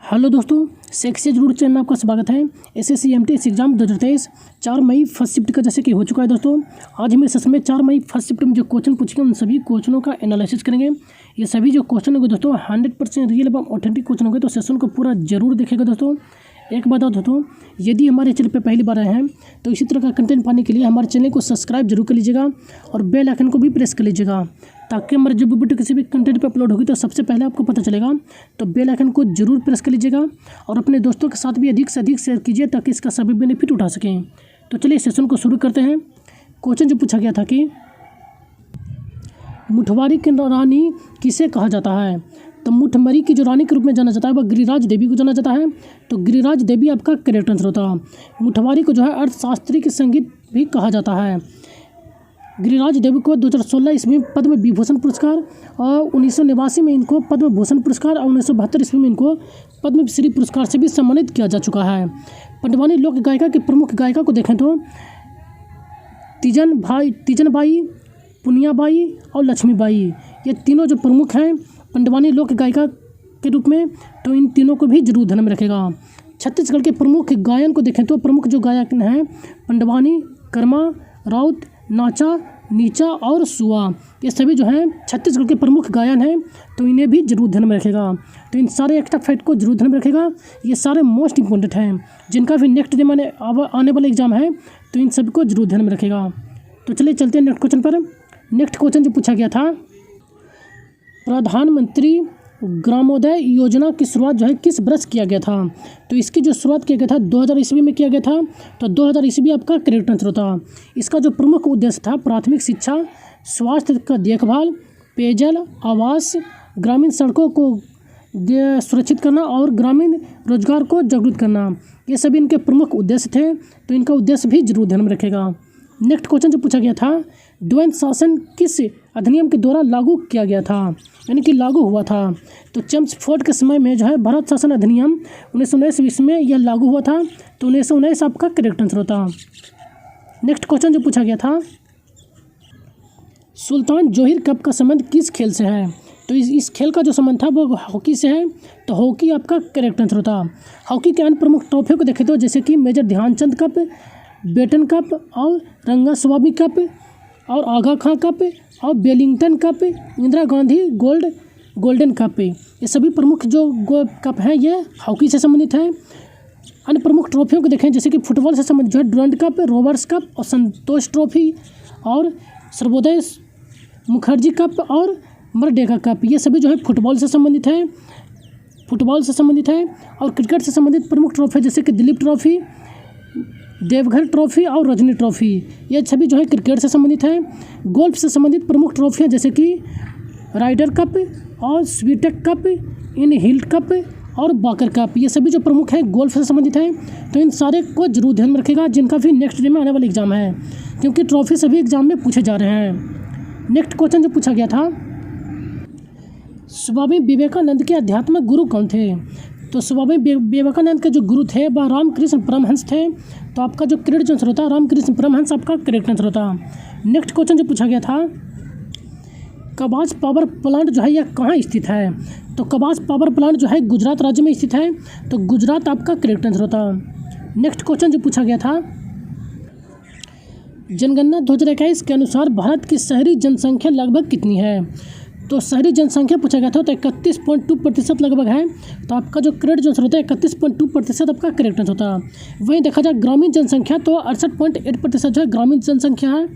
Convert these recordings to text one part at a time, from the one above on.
Hello दोस्तों, sexy जरूर channel में आपका स्वागत है। एसएससी एमटीएस एग्जाम 2023 4 मई फर्स्ट शिफ्ट का जैसे कि हो चुका है दोस्तों। आज हम इस सेशन में 4 मई फर्स्ट शिफ्ट में जो क्वेश्चन पूछेंगे उन सभी क्वेश्चनों का एनालिसिस करेंगे। ये सभी जो क्वेश्चन होंगे दोस्तों 100% रियल एवं ऑथेंटिक क्वेश्चन होंगे, तो सेशन को पूरा जरूर देखेगा दोस्तों। एक बात और दोस्तों, यदि हमारे चैनल पर पहली बार आए हैं तो इसी तरह का कंटेंट पाने के लिए हमारे चैनल को सब्सक्राइब जरूर कर लीजिएगा और बेल आइकन को भी प्रेस कर लीजिएगा, ताकि हमारे जब वीडियो किसी भी कंटेंट पे अपलोड होगी तो सबसे पहले आपको पता चलेगा। तो बेल आइकन को जरूर प्रेस कर लीजिएगा और अपने दोस्तों के साथ भी अधिक से अधिक शेयर कीजिए ताकि इसका सभी बेनिफिट उठा सकें। तो चलिए सेशन को शुरू करते हैं। क्वेश्चन जो पूछा गया था कि मुठवारी की रानी किसे कहा जाता है, तो मुठमरी की जो रानी के रूप में जाना जाता है वह गिरिराज देवी को जाना जाता है। तो गिरिराज देवी आपका करेक्ट आंसर होता है। मुठवारी को जो है अर्थशास्त्री की संगीत भी कहा जाता है। गिरिराज देवी को 2016 ईस्वी में पद्म विभूषण पुरस्कार और 1989 में इनको पद्म भूषण पुरस्कार और 1972 ईस्वी में इनको पद्मश्री पुरस्कार से भी सम्मानित किया जा चुका है। पंडवानी लोक गायिका के प्रमुख गायिका को देखें तो तीजनबाई, पुनियाबाई और लक्ष्मीबाई, ये तीनों जो प्रमुख हैं पंडवानी लोक गायिका के रूप में, तो इन तीनों को भी जरूर ध्यान में रखेगा। छत्तीसगढ़ के प्रमुख गायन को देखें तो प्रमुख जो गायक हैं पंडवानी, कर्मा, राउत, नाचा, नीचा और सुआ, ये सभी जो हैं छत्तीसगढ़ के प्रमुख गायन हैं, तो इन्हें भी जरूर ध्यान में रखेगा। तो इन सारे एक्स्ट्रा फैक्ट को जरूर ध्यान में रखेगा। ये सारे मोस्ट इंपॉर्टेंट हैं जिनका भी नेक्स्ट डे में आने वाला एग्जाम है, तो इन सभी को जरूर ध्यान में रखेगा। तो चलिए चलते हैं नेक्स्ट क्वेश्चन पर। नेक्स्ट क्वेश्चन जो पूछा गया था, प्रधानमंत्री ग्रामोदय योजना की शुरुआत जो है किस वर्ष किया गया था, तो इसकी जो शुरुआत किया गया था 2000 ईस्वी में किया गया था। तो 2000 ईस्वी आपका करेक्ट आंसर होता। इसका जो प्रमुख उद्देश्य था प्राथमिक शिक्षा, स्वास्थ्य का देखभाल, पेयजल, आवास, ग्रामीण सड़कों को सुरक्षित करना और ग्रामीण रोजगार को जागरूक करना, ये सभी इनके प्रमुख उद्देश्य थे, तो इनका उद्देश्य भी जरूर ध्यान में रखेगा। नेक्स्ट क्वेश्चन जो पूछा गया था, द्वैध शासन किस अधिनियम के द्वारा लागू किया गया था, यानी कि लागू हुआ था। तो चेम्सफोर्ड के समय में जो है भारत शासन अधिनियम 1919 ईस्वी में यह लागू हुआ था, तो 1919 आपका करेक्ट आंसर होता। नेक्स्ट क्वेश्चन जो पूछा गया था, सुल्तान जोहिर कप का संबंध किस खेल से है, तो इस खेल का जो संबंध था वो हॉकी से है, तो हॉकी आपका करेक्ट आंसर होता। हॉकी के अन्य प्रमुख ट्रॉफियों को देखें तो जैसे कि Major Dhyanchand cup, Beighton cup और रंगास्वामी कप और आगा खां कप और Wellington cup, Indira Gandhi golden cup, ये सभी प्रमुख जो कप हैं ये हॉकी से संबंधित हैं। अन्य प्रमुख ट्रॉफियों को देखें जैसे कि फुटबॉल से संबंधित जो है डुरंड कप, रोबर्ट्स कप और संतोष ट्रॉफी और सर्वोदय मुखर्जी कप और मरडेगा कप, ये सभी जो है फुटबॉल से संबंधित है। और क्रिकेट से संबंधित प्रमुख ट्रॉफी जैसे कि दिलीप ट्रॉफी, देवघर ट्रॉफी और रजनी ट्रॉफी, ये सभी जो है क्रिकेट से संबंधित है। गोल्फ से संबंधित प्रमुख ट्रॉफियाँ जैसे कि राइडर कप और स्वीटेक कप, इन हिल्ट कप और बाकर कप, ये सभी जो प्रमुख हैं गोल्फ से संबंधित हैं, तो इन सारे को जरूर ध्यान में रखेगा जिनका भी नेक्स्ट डे में आने वाला एग्जाम है, क्योंकि ट्रॉफी सभी एग्जाम में पूछे जा रहे हैं। नेक्स्ट क्वेश्चन जो पूछा गया था, स्वामी विवेकानंद के आध्यात्मिक गुरु कौन थे, तो स्वामी विवेकानंद के जो गुरु थे वह रामकृष्ण परमहंस थे, तो आपका जो करेक्ट आंसर होता रामकृष्ण परमहंस आपका करेक्ट आंसर होता। नेक्स्ट क्वेश्चन जो पूछा गया था, कबाच पावर प्लांट जो है यह कहाँ स्थित है, तो कबाच पावर प्लांट जो है गुजरात राज्य में स्थित है, तो गुजरात आपका करेक्ट आंसर होता। नेक्स्ट क्वेश्चन जो पूछा गया था, जनगणना 2021 के अनुसार भारत की शहरी जनसंख्या लगभग कितनी है, तो शहरी जनसंख्या पूछा गया था तो 31.2% लगभग है, तो आपका जो करेक्ट आंसर होता है 31.2% आपका करेक्ट आंसर होता। वहीं देखा जाए ग्रामीण जनसंख्या तो 68.8% जो है ग्रामीण जनसंख्या है,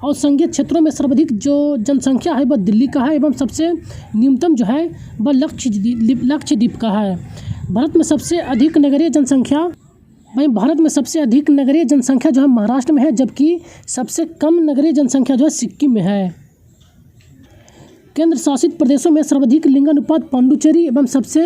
और संघीय क्षेत्रों में सर्वाधिक जो जनसंख्या है वह दिल्ली का है, एवं सबसे न्यूनतम जो है वह लक्षद्वीप का है। भारत में सबसे अधिक नगरीय जनसंख्या जो है महाराष्ट्र में है, जबकि सबसे कम नगरीय जनसंख्या जो है सिक्किम में है। केंद्र शासित प्रदेशों में सर्वाधिक लिंगानुपात पांडुचेरी एवं सबसे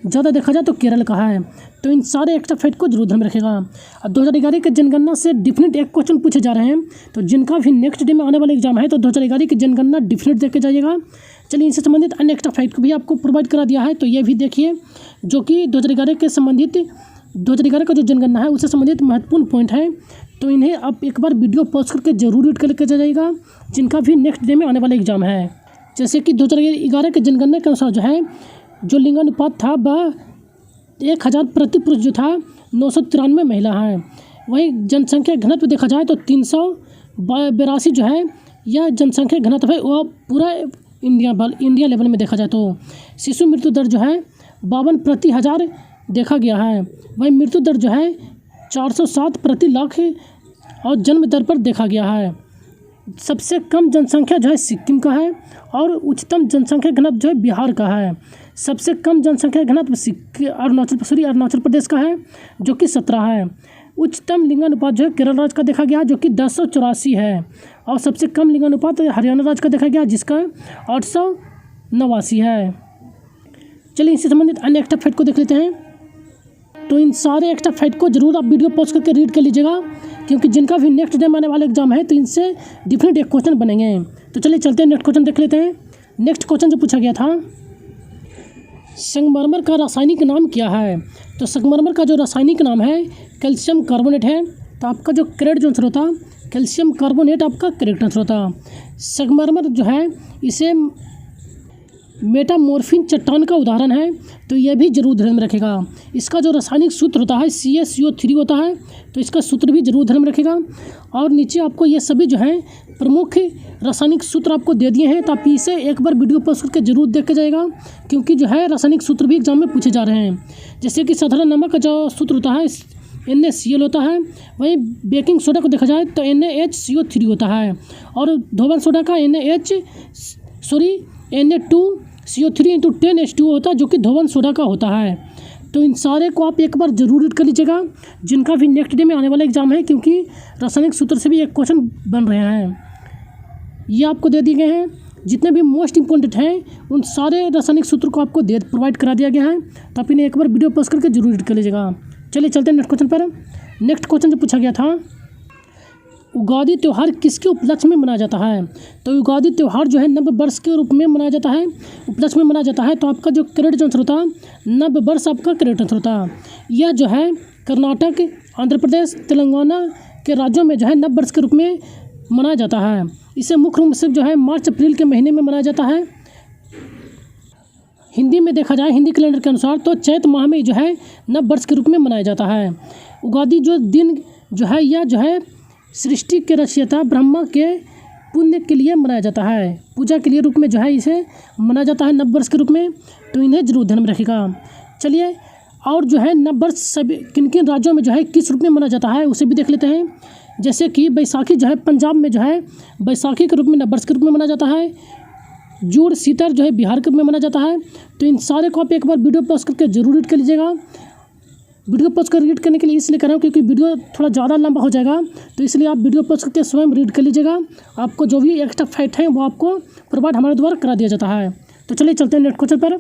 ज़्यादा देखा जाए तो केरल का है, तो इन सारे एक्स्ट्रा फैक्ट को जरूर ध्यान में रखेगा। और 2011 के जनगणना से डिफिनेट एक क्वेश्चन पूछे जा रहे हैं, तो जिनका भी नेक्स्ट डे में आने वाला एग्जाम है तो 2011 की जनगणना डिफिनेट देख के जाइएगा। चलिए इनसे संबंधित अन्य एक्स्ट्रा फैक्ट को भी आपको प्रोवाइड करा दिया है, तो ये भी देखिए जो कि 2011 का जो जनगणना है उससे संबंधित महत्वपूर्ण पॉइंट है, तो इन्हें आप एक बार वीडियो पॉज करके जरूर रीड करके जाइएगा जिनका भी नेक्स्ट डे में आने वाला एग्जाम है। जैसे कि 2011 के जनगणना के अनुसार जो है जो लिंगानुपात था वह 1000 प्रति पुरुष जो था 993 महिला हैं। वहीं जनसंख्या घनत्व देखा जाए तो 382 जो है यह जनसंख्या घनत्व है वह पूरा इंडिया लेवल में देखा जाए तो। शिशु मृत्यु दर जो है 52 प्रति 1000 देखा गया है। वहीं मृत्यु दर जो है 407 प्रति लाख और जन्म दर पर देखा गया है। सबसे कम जनसंख्या जो है सिक्किम का है और उच्चतम जनसंख्या घनत्व जो है बिहार का है। सबसे कम जनसंख्या घनत्व अरुणाचल प्रदेश का है जो कि 17 है। उच्चतम लिंगानुपात जो है केरल राज्य का देखा गया जो कि 1084 है और सबसे कम लिंगानुपात हरियाणा राज्य का देखा गया जिसका 889 है। चलिए इससे संबंधित अन्य एक्स्ट्रा फैक्ट को देख लेते हैं। तो इन सारे एक्स्ट्रा फैक्ट को जरूर आप वीडियो पॉज करके रीड कर लीजिएगा क्योंकि जिनका भी नेक्स्ट टाइम आने वाला एग्जाम है तो इनसे डिफरेंट एक क्वेश्चन बनेंगे। तो चलिए चलते हैं नेक्स्ट क्वेश्चन देख लेते हैं। नेक्स्ट क्वेश्चन जो पूछा गया था, संगमरमर का रासायनिक नाम क्या है? तो संगमरमर का जो रासायनिक नाम है कैल्शियम कार्बोनेट है। तो आपका जो करेक्ट जो आंसर होता कैल्शियम कार्बोनेट आपका करेक्ट आंसर होता। संगमरमर जो है इसे मेटामॉर्फिन चट्टान का उदाहरण है तो यह भी जरूर ध्यान में रखेगा। इसका जो रासायनिक सूत्र होता है CaCO3 होता है तो इसका सूत्र भी जरूर ध्यान में रखेगा। और नीचे आपको ये सभी जो है प्रमुख रासायनिक सूत्र आपको दे दिए हैं तो आप इसे एक बार वीडियो पॉज करके जरूर देख के जाएगा क्योंकि जो है रासायनिक सूत्र भी एग्जाम में पूछे जा रहे हैं। जैसे कि साधारण नमक का जो सूत्र होता है NaCl होता है। वहीं बेकिंग सोडा को देखा जाए तो NaHCO3 होता है और धोबन सोडा का Na2CO3 × 10H2O होता है जो कि धोबन सोडा का होता है। तो इन सारे को आप एक बार जरूर रीड कर लीजिएगा जिनका भी नेक्स्ट डे में आने वाला एग्जाम है क्योंकि रासायनिक सूत्र से भी एक क्वेश्चन बन रहे हैं। ये आपको दे दिए गए हैं जितने भी मोस्ट इंपॉर्टेंट हैं उन सारे रासायनिक सूत्र को आपको प्रोवाइड करा दिया गया है तो आप इन्हें एक बार वीडियो पॉज करके जरूर रीड कर लीजिएगा। चलिए चलते हैं नेक्स्ट क्वेश्चन पर। नेक्स्ट क्वेश्चन जो पूछा गया था, उगादी त्यौहार किसके उपलक्ष्य में मनाया जाता है? तो उगादी त्यौहार जो है नव वर्ष के रूप में मनाया जाता है, उपलक्ष्य में मनाया जाता है। तो आपका जो करेक्ट आंसर होता नव वर्ष आपका करेक्ट आंसर होता। यह जो है कर्नाटक, आंध्र प्रदेश, तेलंगाना के राज्यों में जो है नव वर्ष के रूप में मनाया जाता है। इसे मुख्य रूप से जो है मार्च अप्रैल के महीने में मनाया जाता है। हिंदी में देखा जाए हिंदी कैलेंडर के अनुसार तो चैत माह में जो है नव वर्ष के रूप में मनाया जाता है। उगादी जो दिन जो है यह जो है सृष्टि के रचयिता ब्रह्मा के पुण्य के लिए मनाया जाता है, पूजा के लिए रूप में जो है इसे मनाया जाता है नव वर्ष के रूप में। तो इन्हें जरूर ध्यान में रखिएगा। चलिए और जो है नव वर्ष सभी किन किन राज्यों में जो है किस रूप में मनाया जाता है उसे भी देख लेते हैं। जैसे कि बैसाखी जो है पंजाब में जो है बैसाखी के रूप में नव वर्ष के रूप में मनाया जाता है। जुड़ शीतल जो है बिहार के रूप में मनाया जाता है। तो इन सारे को आप एक बार वीडियो पॉज करके जरूर रीड कर लीजिएगा। वीडियो पॉज कर रीड करने के लिए इसलिए कर रहा हूँ क्योंकि वीडियो थोड़ा ज़्यादा लंबा हो जाएगा तो इसलिए आप वीडियो पॉज करके स्वयं रीड कर लीजिएगा। आपको जो भी एक्स्ट्रा फैक्ट है वो आपको प्रोवाइड हमारे द्वारा करा दिया जाता है। तो चलिए चलते हैं नेक्स्ट क्वेश्चन पर।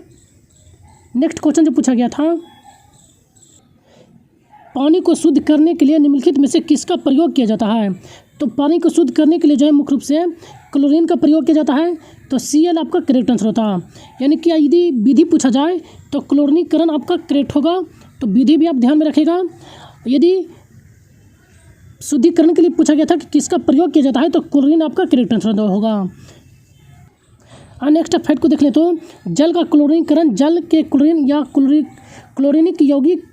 नेक्स्ट क्वेश्चन जो पूछा गया था, पानी को शुद्ध करने के लिए निम्नलिखित में से किसका प्रयोग किया जाता है? तो पानी को शुद्ध करने के लिए जो है मुख्य रूप से क्लोरीन का प्रयोग किया जाता है। तो Cl आपका करेक्ट आंसर होता। यानी कि यदि विधि पूछा जाए तो क्लोरीनीकरण आपका करेक्ट होगा। तो विधि भी आप ध्यान में रखिएगा। यदि शुद्धिकरण के लिए पूछा गया था कि किसका प्रयोग किया जाता है तो क्लोरीन आपका करेक्ट आंसर होगा। नेक्स्ट फैक्ट को देख ले तो जल का क्लोरीनीकरण जल के क्लोरीन या क्लोरीनिक यौगिक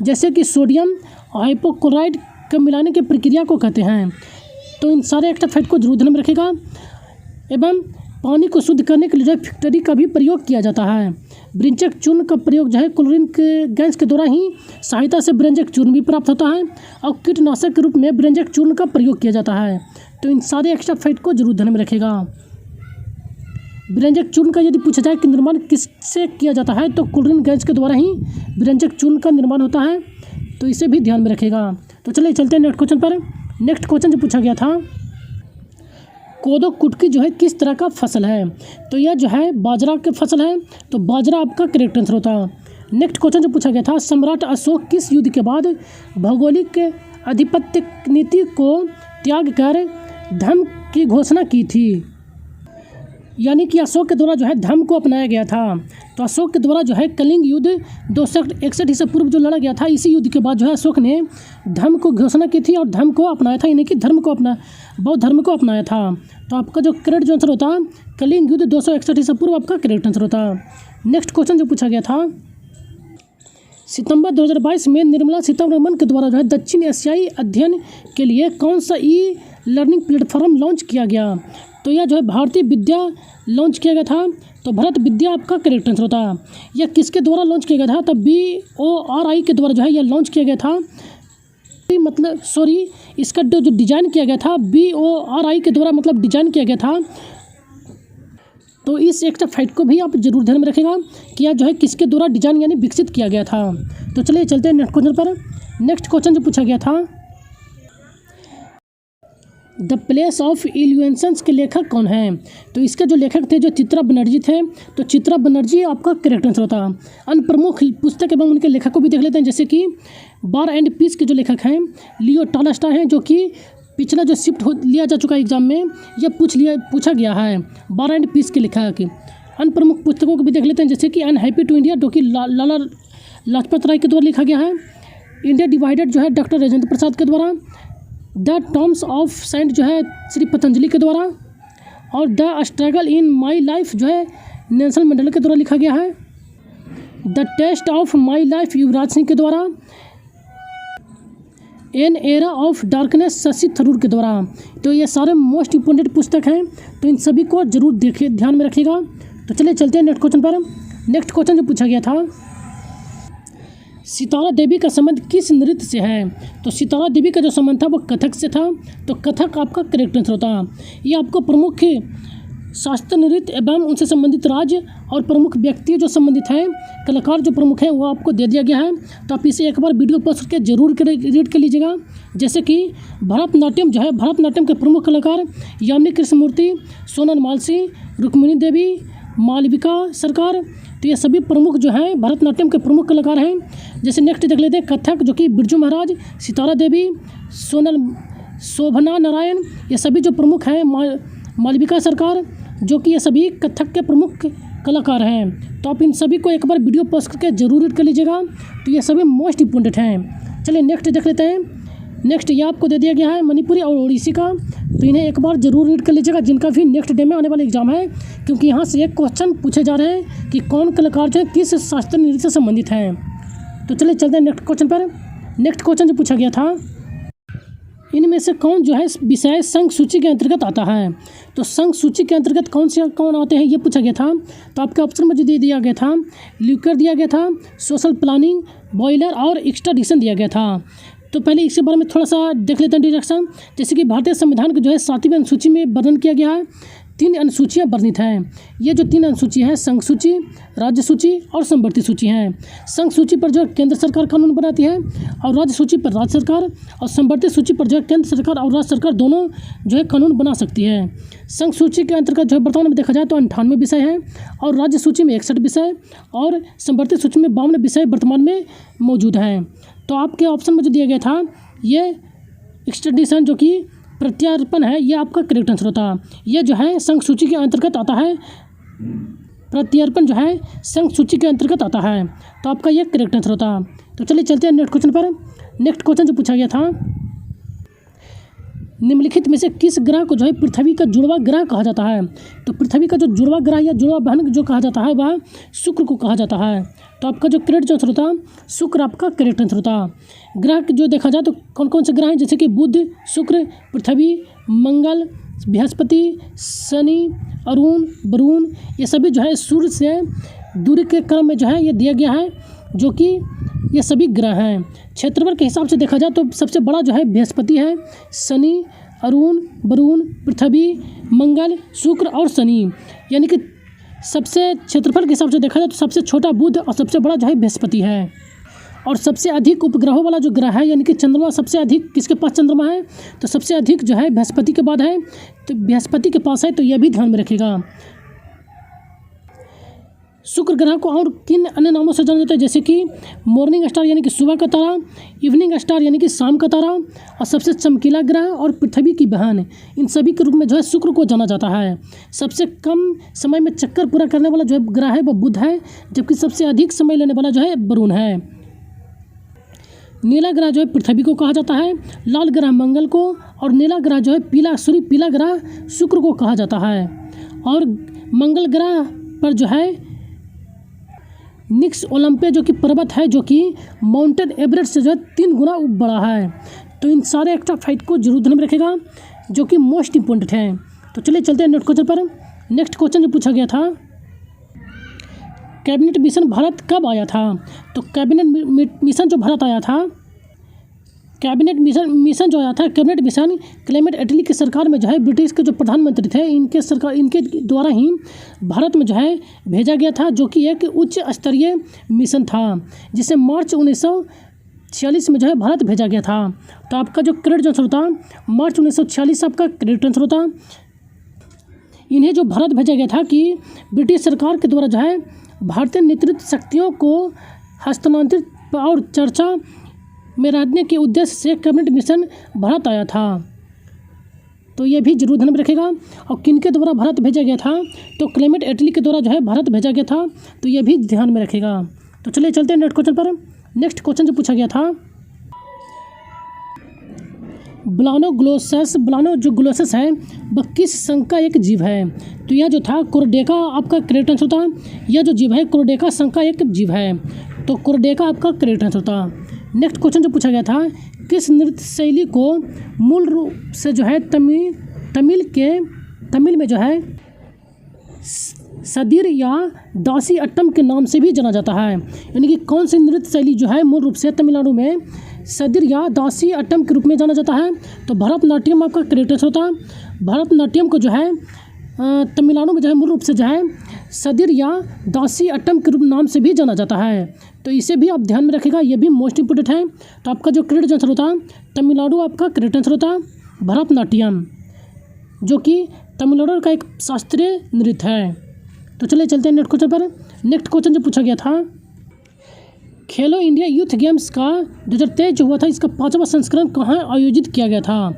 जैसे कि सोडियम हाइपोक्लोराइड के मिलाने की प्रक्रिया को कहते हैं। तो इन सारे एक्स्ट्रा फैक्ट को जरूर ध्यान में रखिएगा। एवं पानी को शुद्ध करने के लिए जो है फिल्टरी का भी प्रयोग किया जाता है। ब्रिंजक चूर्ण का प्रयोग जो है क्लोरीन के गैस के द्वारा ही सहायता से ब्रिंजक चूर्ण भी प्राप्त होता है और कीटनाशक के रूप में ब्रिंजक चूर्ण का प्रयोग किया जाता है। तो इन सारे एक्स्ट्रा फैक्ट को जरूर ध्यान में रखिएगा। ब्रिंजक चूर्ण का यदि पूछा जाए कि निर्माण किससे किया जाता है तो क्लोरीन गैस के द्वारा ही ब्रिंजक चूर्ण का निर्माण होता है। तो इसे भी ध्यान में रखिएगा। तो चलिए चलते हैं नेक्स्ट क्वेश्चन पर। नेक्स्ट क्वेश्चन जो पूछा गया था, कोदो कुटकी जो है किस तरह का फसल है? तो यह जो है बाजरा की फसल है। तो बाजरा आपका करेक्ट आंसर होता। नेक्स्ट क्वेश्चन जो पूछा गया था, सम्राट अशोक किस युद्ध के बाद भौगोलिक आधिपत्य नीति को त्याग कर धर्म की घोषणा की थी? यानी कि अशोक के द्वारा जो है धर्म को अपनाया गया था। तो अशोक के द्वारा जो है कलिंग युद्ध 261 ईसा पूर्व जो लड़ा गया था, इसी युद्ध के बाद जो है अशोक ने धर्म को घोषणा की थी और धर्म को अपनाया था। यानी कि बौद्ध धर्म को अपनाया था। तो आपका जो करेक्ट आंसर होता कलिंग युद्ध 261 ईसा पूर्व आपका करेक्ट आंसर होता। नेक्स्ट क्वेश्चन जो पूछा गया था, सितंबर 2022 में निर्मला सीतारमण के द्वारा जो है दक्षिण एशियाई अध्ययन के लिए कौन सा ई लर्निंग प्लेटफॉर्म लॉन्च किया गया? तो यह जो है भारतीय विद्या लॉन्च किया गया था। तो भारत विद्या आपका करेक्ट आंसर होता। यह किसके द्वारा लॉन्च किया गया था? तो BORI के द्वारा जो है यह लॉन्च किया गया था। मतलब सॉरी, इसका जो डिज़ाइन किया गया था BORI के द्वारा मतलब डिज़ाइन किया गया था। तो इस एक फैक्ट को भी आप जरूर ध्यान में रखेगा कि यह जो है किसके द्वारा डिजाइन यानी विकसित किया गया था। तो चलिए चलते हैं नेक्स्ट क्वेश्चन पर। नेक्स्ट क्वेश्चन जो पूछा गया था, द प्लेस ऑफ इल्यूशंस के लेखक कौन हैं? तो इसके जो लेखक थे जो चित्रा बनर्जी थे। तो चित्रा बनर्जी आपका करेक्ट आंसर होता। अन्य प्रमुख पुस्तक एवं उनके लेखक को भी देख लेते हैं, जैसे कि वार एंड पीस के जो लेखक हैं लियो टॉलस्टॉय हैं, जो कि पिछला जो शिफ्ट लिया जा चुका है एग्जाम में, यह पूछा गया है। वार एंड पीस के लेखक। अन्य प्रमुख पुस्तकों को भी देख लेते हैं, जैसे कि अनहैप्पी टू इंडिया जो कि लाला लाजपत राय के द्वारा लिखा गया है। इंडिया डिवाइडेड जो है डॉक्टर राजेंद्र प्रसाद के द्वारा। द टॉम्स ऑफ सेंट जो है श्री पतंजलि के द्वारा। और the struggle in my life जो है नेल्सन मंडेला के द्वारा लिखा गया है। The test of my life Yuvraj Singh के द्वारा। An era of darkness Shashi Tharoor के द्वारा। तो ये सारे मोस्ट इंपॉर्टेंट पुस्तक हैं, तो इन सभी को जरूर देखिए, ध्यान में रखिएगा। तो चलिए चलते हैं नेक्स्ट क्वेश्चन पर। नेक्स्ट क्वेश्चन जो पूछा गया था, सितारा देवी का संबंध किस नृत्य से है? तो सितारा देवी का जो संबंध था वो कथक से था। तो कथक आपका करेक्ट आंसर होता। ये आपको प्रमुख शास्त्रीय नृत्य एवं उनसे संबंधित राज्य और प्रमुख व्यक्ति जो संबंधित हैं, कलाकार जो प्रमुख हैं, वो आपको दे दिया गया है। तो आप इसे एक बार वीडियो पॉज करके जरूर रीड कर लीजिएगा। जैसे कि भरतनाट्यम जो है, भरतनाट्यम के प्रमुख कलाकार यामिनी कृष्णमूर्ति, सोनल मालसी, रुक्मिणी देवी, मालविका सरकार। तो ये सभी प्रमुख जो हैं भरतनाट्यम के प्रमुख कलाकार हैं। जैसे नेक्स्ट देख लेते हैं कथक, जो कि बिरजू महाराज, सितारा देवी, शोभना नारायण, ये सभी जो प्रमुख हैं, मालविका सरकार, जो कि ये सभी कथक के प्रमुख कलाकार हैं। तो आप इन सभी को एक बार वीडियो पॉज करके जरूर रीड कर लीजिएगा। तो ये सभी मोस्ट इंपॉर्टेंट हैं। चलिए नेक्स्ट देख लेते हैं। नेक्स्ट ये आपको दे दिया गया है मणिपुरी और ओडिसी का। तो इन्हें एक बार जरूर रीड कर लीजिएगा, जिनका भी नेक्स्ट डे में आने वाला एग्जाम है, क्योंकि यहाँ से एक क्वेश्चन पूछे जा रहे हैं कि कौन कलाकार जो है किस शास्त्रीय नृत्य से संबंधित हैं। तो चलिए चलते हैं नेक्स्ट क्वेश्चन पर। नेक्स्ट क्वेश्चन जो पूछा गया था, इनमें से कौन जो है विषय संघ सूची के अंतर्गत आता है? तो संघ सूची के अंतर्गत कौन आते हैं ये पूछा गया था। तो आपके ऑप्शन में जो दे दिया गया था, ल्यूकर दिया गया था, सोशल प्लानिंग, बॉयलर और एक्सट्राडिशन दिया गया था। तो पहले इसके बारे में थोड़ा सा देख लेते हैं डिरेक्शन। जैसे कि भारतीय संविधान को जो है 7वीं अनुसूची में वर्णन किया गया है। 3 अनुसूचियाँ वर्णित हैं। ये जो 3 अनुसूची हैं, संघ सूची, राज्य सूची और संवर्ती सूची हैं। संघ सूची पर जो है केंद्र सरकार कानून बनाती है, और राज्य सूची पर राज्य सरकार, और संवर्ती सूची पर जो है केंद्र सरकार और राज्य सरकार दोनों जो है कानून बना सकती है। संघ सूची के अंतर्गत जो है वर्तमान में देखा जाए तो 98 विषय हैं, और राज्य सूची में 61 विषय, और संवर्ती सूची में 52 विषय वर्तमान में मौजूद हैं। तो आपके ऑप्शन में जो दिया गया था, ये एक्सट्रेडिशन जो कि प्रत्यार्पण है, ये आपका करेक्ट आंसर होता। ये जो है संघ सूची के अंतर्गत आता है। प्रत्यार्पण जो है संघ सूची के अंतर्गत आता है। तो आपका ये करेक्ट आंसर होता। तो चलिए चलते हैं नेक्स्ट क्वेश्चन पर। नेक्स्ट क्वेश्चन जो पूछा गया था, निम्नलिखित में से किस ग्रह को जो है पृथ्वी का जुड़वा ग्रह कहा जाता है? तो पृथ्वी का जो जुड़वा ग्रह या जुड़वा बहन जो कहा जाता है वह शुक्र को कहा जाता है। तो आपका जो करेक्ट आंसर होता, शुक्र आपका करेक्ट आंसर होता। ग्रह जो देखा जाए तो कौन कौन से ग्रह हैं, जैसे कि बुध, शुक्र, पृथ्वी, मंगल, बृहस्पति, शनि, अरुण, वरुण, ये सभी जो है सूर्य से दूरी के क्रम में जो है ये दिया गया है, जो कि ये सभी ग्रह हैं। क्षेत्रफल के हिसाब से देखा जाए तो सबसे बड़ा जो है बृहस्पति है, शनि, अरुण, वरुण, पृथ्वी, मंगल, शुक्र और शनि। यानी कि सबसे क्षेत्रफल के हिसाब से देखा जाए तो सबसे छोटा बुध और सबसे बड़ा जो है बृहस्पति है। और सबसे अधिक उपग्रहों वाला जो ग्रह है, यानी कि चंद्रमा, सबसे अधिक किसके पास चंद्रमा है? तो सबसे अधिक जो है बृहस्पति के बाद है, तो बृहस्पति के पास है। तो यह भी ध्यान में रखिएगा। शुक्र ग्रह को और किन अन्य नामों से जाना जाता है, जैसे कि मॉर्निंग स्टार यानी कि सुबह का तारा, इवनिंग स्टार यानी कि शाम का तारा, और सबसे चमकीला ग्रह और पृथ्वी की बहन, इन सभी के रूप में जो है शुक्र को जाना जाता है। सबसे कम समय में चक्कर पूरा करने वाला जो है ग्रह है वो बुध है, जबकि सबसे अधिक समय लेने वाला जो है वरुण है। नीला ग्रह जो है पृथ्वी को कहा जाता है, लाल ग्रह मंगल को, और नीला ग्रह जो है पीला ग्रह शुक्र को कहा जाता है। और मंगल ग्रह पर जो है निक्स ओलंपिया जो कि पर्वत है, जो कि माउंटेन एवरेस्ट से जो है 3 गुना बड़ा है। तो इन सारे एक्स्ट्रा फैक्ट को जरूर ध्यान में रखेगा, जो कि मोस्ट इंपॉर्टेंट है। तो चलिए चलते हैं नेक्स्ट क्वेश्चन पर। नेक्स्ट क्वेश्चन जो पूछा गया था, कैबिनेट मिशन भारत कब आया था? तो कैबिनेट मिशन जो भारत आया था, कैबिनेट मिशन जो आया था, कैबिनेट मिशन क्लेमेंट एटली की सरकार में जो है ब्रिटिश के जो प्रधानमंत्री थे, इनके द्वारा ही भारत में जो है भेजा गया था, जो कि एक उच्च स्तरीय मिशन था, जिसे मार्च 1946 में जो है भारत भेजा गया था। तो आपका जो करेक्ट आंसर होता, मार्च 1946 आपका करेक्ट आंसर होता। इन्हें जो भारत भेजा गया था कि ब्रिटिश सरकार के द्वारा जो है भारतीय नेतृत्व शक्तियों को हस्तांतरित और चर्चा में रहने के उद्देश्य से कैबिनेट मिशन भारत आया था। तो ये भी जरूर ध्यान में रखेगा। और किनके द्वारा भारत भेजा गया था? तो क्लेमेंट एटली के द्वारा जो है भारत भेजा गया था। तो ये भी ध्यान में रखेगा। तो चलिए चलते हैं नेक्स्ट क्वेश्चन पर। नेक्स्ट क्वेश्चन जो पूछा गया था, ब्लानो जो ग्लोसस है वह किस संघ का एक जीव है? तो यह जो था कोरडेका आपका करेक्ट आंसर होता। यह जो जीव है कोरडेका संघ का एक जीव है। तो कोरडेका आपका करेक्ट आंसर होता। नेक्स्ट क्वेश्चन जो पूछा गया था, किस नृत्य शैली को मूल रूप से जो है तमिल में जो है सदिर या दासी अट्टम के नाम से भी जाना जाता है। यानी कि कौन सी नृत्य शैली जो है मूल रूप से तमिलनाडु में सदिर या दासी अट्टम के रूप में जाना जाता है? तो भरतनाट्यम आपका करेक्ट आंसर होता। भरतनाट्यम को जो है तमिलनाडु में जो है मूल रूप से जो है सदिर या दासी अट्टम के रूप नाम से भी जाना जाता है। तो इसे भी आप ध्यान में रखिएगा, ये भी मोस्ट इंपोर्टेंट है। तो आपका जो करेक्ट आंसर होता तमिलनाडु आपका करेक्ट आंसर होता भरतनाट्यम, जो कि तमिलनाडु का एक शास्त्रीय नृत्य है। तो चलिए चलते हैं नेक्स्ट क्वेश्चन पर। नेक्स्ट क्वेश्चन जो पूछा गया था, खेलो इंडिया यूथ गेम्स का 2023 जो हुआ था, इसका 5वां संस्करण कहाँ आयोजित किया गया था?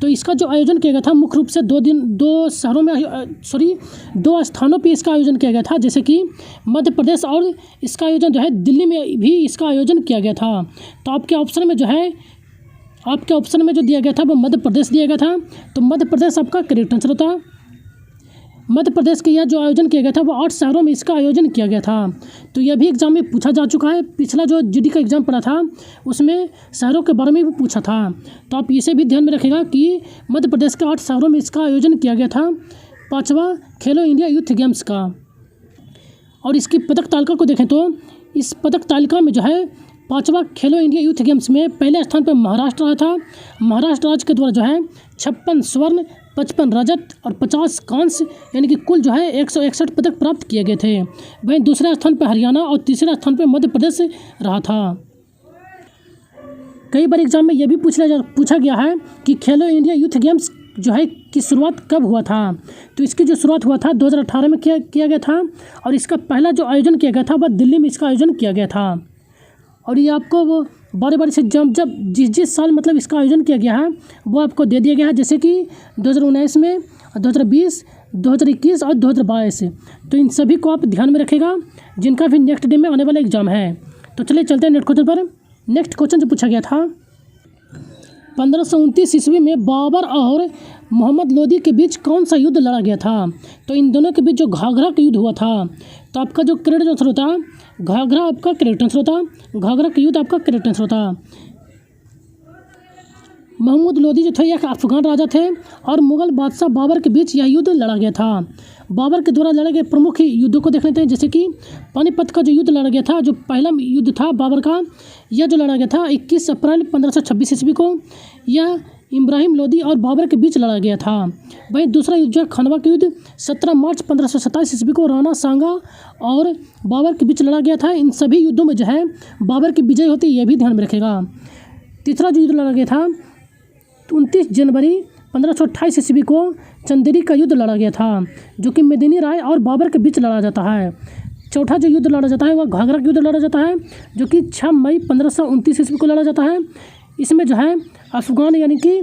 तो इसका जो आयोजन किया गया था मुख्य रूप से दो स्थानों पे इसका आयोजन किया गया था, जैसे कि मध्य प्रदेश, और इसका आयोजन जो है दिल्ली में भी इसका आयोजन किया गया था। तो आपके ऑप्शन में जो दिया गया था वो मध्य प्रदेश दिया गया था। तो मध्य प्रदेश आपका करेक्ट आंसर होता। मध्य प्रदेश के यह जो आयोजन किया गया था वो 8 शहरों में इसका आयोजन किया गया था। तो यह भी एग्जाम में पूछा जा चुका है। पिछला जो जीडी का एग्जाम पड़ा था उसमें शहरों के बारे में भी पूछा था। तो आप इसे भी ध्यान में रखिएगा कि मध्य प्रदेश के 8 शहरों में इसका आयोजन किया गया था 5वां खेलो इंडिया यूथ गेम्स का। और इसकी पदक तालिका को देखें तो इस पदक तालिका में जो है 5वां खेलो इंडिया यूथ गेम्स में पहले स्थान पर महाराष्ट्र रहा था। महाराष्ट्र राज्य के द्वारा जो है 56 स्वर्ण, 55 रजत और 50 कांस्य, यानी कि कुल जो है 161 पदक प्राप्त किए गए थे। वहीं दूसरे स्थान पर हरियाणा और तीसरे स्थान पर मध्य प्रदेश रहा था। कई बार एग्जाम में यह भी पूछा गया है कि खेलो इंडिया यूथ गेम्स जो है की शुरुआत कब हुआ था? तो इसकी जो शुरुआत हुआ था 2018 में किया गया था। और इसका पहला जो आयोजन किया गया था वह दिल्ली में इसका आयोजन किया गया था। और ये आपको वो बारी से जब जिस साल मतलब इसका आयोजन किया गया है वो आपको दे दिया गया है, जैसे कि 2019 में, 2020, 2021 और 2022। तो इन सभी को आप ध्यान में रखेगा, जिनका भी नेक्स्ट डे में आने वाला एग्जाम है। तो चलिए चलते हैं नेक्स्ट क्वेश्चन पर। नेक्स्ट क्वेश्चन जो पूछा गया था, 1529 ईस्वी में बाबर और मोहम्मद लोदी के बीच कौन सा युद्ध लड़ा गया था? तो इन दोनों के बीच जो घाघरा का युद्ध हुआ था। तो आपका जो करेक्ट आंसर होता घाघरा आपका करेक्ट आंसर होता। घाघरा का युद्ध आपका करेक्ट आंसर होता। महमूद लोदी जो थे एक अफगान राजा थे और मुगल बादशाह बाबर के बीच यह युद्ध लड़ा गया था। बाबर के द्वारा लड़े गए प्रमुख युद्धों को देख लेते हैं, जैसे कि पानीपत का जो युद्ध लड़ा गया था, जो पहला युद्ध था बाबर का, यह जो लड़ा गया था 21 अप्रैल 1526 ईस्वी को, यह इब्राहिम लोदी और बाबर के बीच लड़ा गया था। वहीं दूसरा युद्ध जो है खनवा का युद्ध 17 मार्च 1527 ईस्वी को राणा सांगा और बाबर के बीच लड़ा गया था। इन सभी युद्धों में जो है बाबर की विजय होती है, यह भी ध्यान में रखेगा। तीसरा जो युद्ध लड़ा गया था 29 जनवरी 1528 ईस्वी को चंदेरी का युद्ध लड़ा गया था, जो कि मेदिनी राय और बाबर के बीच लड़ा जाता है। चौथा जो युद्ध लड़ा जाता है वह घाघरा का युद्ध लड़ा जाता है, जो कि 6 मई 1529 ईस्वी को लड़ा जाता है। इसमें जो है अफगान यानी कि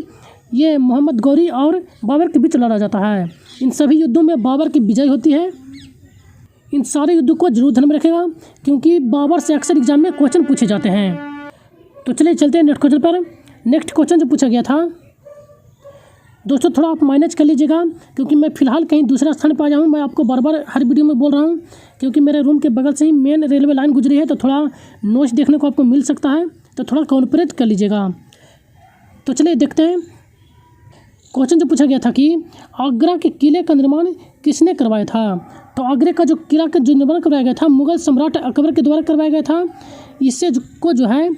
ये मोहम्मद गौरी और बाबर के बीच लड़ा जाता है। इन सभी युद्धों में बाबर की विजय होती है। इन सारे युद्धों को जरूर ध्यान में रखेगा, क्योंकि बाबर से अक्सर एग्जाम में क्वेश्चन पूछे जाते हैं। तो चलिए चलते हैं नेक्स्ट क्वेश्चन पर। नेक्स्ट क्वेश्चन जो पूछा गया था, दोस्तों थोड़ा आप मैनेज कर लीजिएगा, क्योंकि मैं फ़िलहाल कहीं दूसरे स्थान पर आया हूँ। मैं आपको बार बार हर वीडियो में बोल रहा हूँ, क्योंकि मेरे रूम के बगल से ही मेन रेलवे लाइन गुजरी है, तो थोड़ा नॉइस देखने को आपको मिल सकता है, तो थोड़ा कोऑपरेट कर लीजिएगा। तो चलिए देखते हैं। क्वेश्चन जो पूछा गया था कि आगरा के किले का निर्माण किसने करवाया था। तो आगरे का जो किला का जो निर्माण करवाया गया था मुगल सम्राट अकबर के द्वारा करवाया गया था। इससे जो है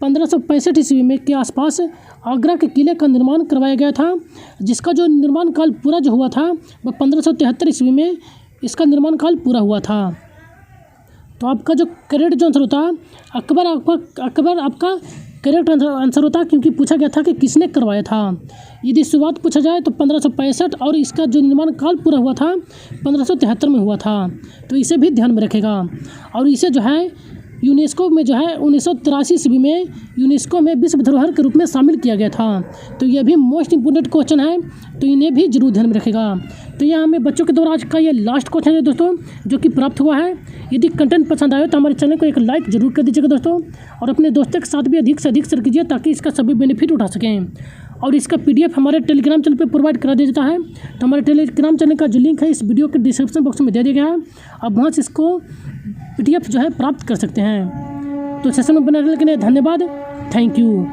1565 ईस्वी में के आसपास आगरा के किले का निर्माण करवाया गया था, जिसका जो निर्माण काल पूरा जो हुआ था वह 1573 ईस्वी में इसका निर्माण काल पूरा हुआ था। तो आपका जो करेक्ट जो आंसर होता अकबर आपका करेक्ट आंसर होता, क्योंकि पूछा गया था कि किसने करवाया था। यदि शुरुआत पूछा जाए तो 1565 और इसका जो निर्माण काल पूरा हुआ था 1573 में हुआ था, तो इसे भी ध्यान में रखेगा। और इसे जो है यूनेस्को में जो है 1983 ईस्वी में यूनेस्को में विश्व धरोहर के रूप में शामिल किया गया था। तो यह भी मोस्ट इंपोर्टेंट क्वेश्चन है, तो इन्हें भी जरूर ध्यान में रखेगा। तो यह हमें बच्चों के द्वारा आज का ये लास्ट क्वेश्चन है दोस्तों, जो कि प्राप्त हुआ है। यदि कंटेंट पसंद आए तो हमारे चैनल को एक लाइक जरूर कर दीजिएगा दोस्तों, और अपने दोस्तों के साथ भी अधिक से अधिक शेयर कीजिए, ताकि इसका सभी बेनिफिट उठा सकें। और इसका PDF हमारे टेलीग्राम चैनल पे प्रोवाइड करा दिया जाता है। तो हमारे टेलीग्राम चैनल का जो लिंक है इस वीडियो के डिस्क्रिप्शन बॉक्स में दे दिया गया है, आप वहाँ से इसको PDF जो है प्राप्त कर सकते हैं। तो सेशन में बने रहने के लिए धन्यवाद। Thank you.